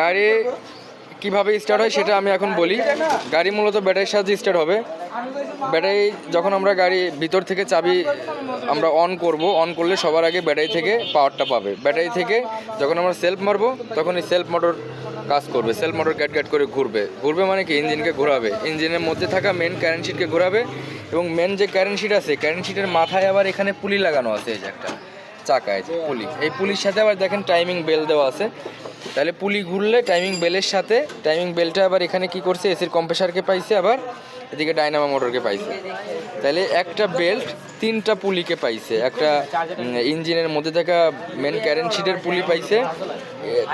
গাড়ি কিভাবে স্টার্ট হয় সেটা আমি এখন বলি। গাড়ি মূলত ব্যাটারির সাহায্যে স্টার্ট হবে। ব্যাটারি যখন আমরা গাড়ি ভিতর থেকে চাবি আমরা অন করলে সবার আগে ব্যাটারি থেকে পাওয়ারটা পাবে। ব্যাটারি থেকে যখন আমরা সেলফ মারবো তখন এই সেলফ মোটর কাজ করবে। সেলফ মোটর গ্যাট করে ঘুরবে মানে কি ইঞ্জিনকে ঘোরাবে, ইঞ্জিনের মধ্যে থাকা মেন কারেন্ট শিটকে ঘোরাবে। এবং মেন যে কারেন্ট শিট আছে, কারেন্ট শিটের মাথায় আবার এখানে পুলি লাগানো আছে, এই যে একটা চাকায় যে পুলি, এই পুলির সাথে আবার দেখেন টাইমিং বেল দেওয়া আছে। তাহলে পুলি ঘুরলে টাইমিং বেলের সাথে, টাইমিং বেলটা আবার এখানে কি করছে, এসির কম্প্রেসারকে পাইছে, আবার এদিকে ডাইনামো মোটরকে পাইছে। তাহলে একটা বেল্ট 3টা পুলিকে পাইছে। একটা ইঞ্জিনের মধ্যে থাকা মেন কারেন্ট শিটের পুলি পাইছে,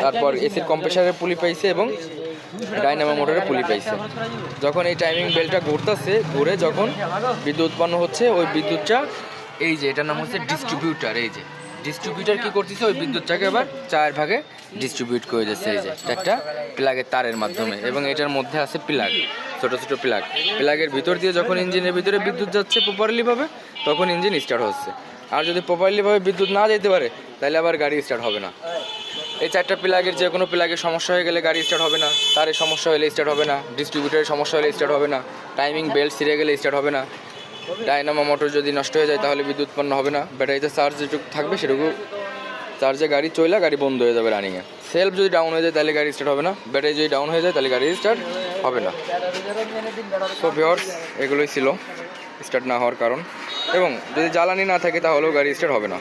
তারপর এসির কম্প্রেসারের পুলি পাইছে এবং ডাইনামো মোটরের পুলি পাইছে। যখন এই টাইমিং বেলটা ঘুরে যখন বিদ্যুৎ উৎপন্ন হচ্ছে, ওই বিদ্যুৎটা এই যে এটার নাম হচ্ছে ডিস্ট্রিবিউটার। এই যে ডিস্ট্রিবিউটার কি করতেছে, ওই বিদ্যুৎটাকে আবার 4 ভাগে ডিস্ট্রিবিউট করে দিচ্ছে। এই যে একটা প্লাগের তারের মাধ্যমে, এবং এটার মধ্যে আছে প্লাগ, ছোটো ছোটো প্লাগের ভিতর দিয়ে যখন ইঞ্জিনের ভিতরে বিদ্যুৎ যাচ্ছে প্রপারলিভাবে, তখন ইঞ্জিন স্টার্ট হচ্ছে। আর যদি প্রপারলিভাবে বিদ্যুৎ না যেতে পারে তাহলে আবার গাড়ি স্টার্ট হবে না। এই 4টা প্লাগের যে কোনো প্লাগের সমস্যা হয়ে গেলে গাড়ি স্টার্ট হবে না, তারের সমস্যা হলে স্টার্ট হবে না, ডিস্ট্রিবিউটারের সমস্যা হলে স্টার্ট হবে না, টাইমিং বেল্ট ছিঁড়ে গেলে স্টার্ট হবে না, ডাইনামো মোটর যদি নষ্ট হয়ে যায় তাহলে বিদ্যুৎ উৎপন্ন হবে না, ব্যাটারিতে চার্জ যেটুকু থাকবে সেটুকু চার্জে গাড়ি চইলা গাড়ি বন্ধ হয়ে যাবে রানিংয়ে। সেলফ যদি ডাউন হয়ে যায় তাহলে গাড়ি স্টার্ট হবে না, ব্যাটারি যদি ডাউন হয়ে যায় তাহলে গাড়ি স্টার্ট হবে না। সো ভিউয়ার্স, এগুলোই ছিল স্টার্ট না হওয়ার কারণ, এবং যদি জ্বালানি না থাকে তাহলেও গাড়ি স্টার্ট হবে না।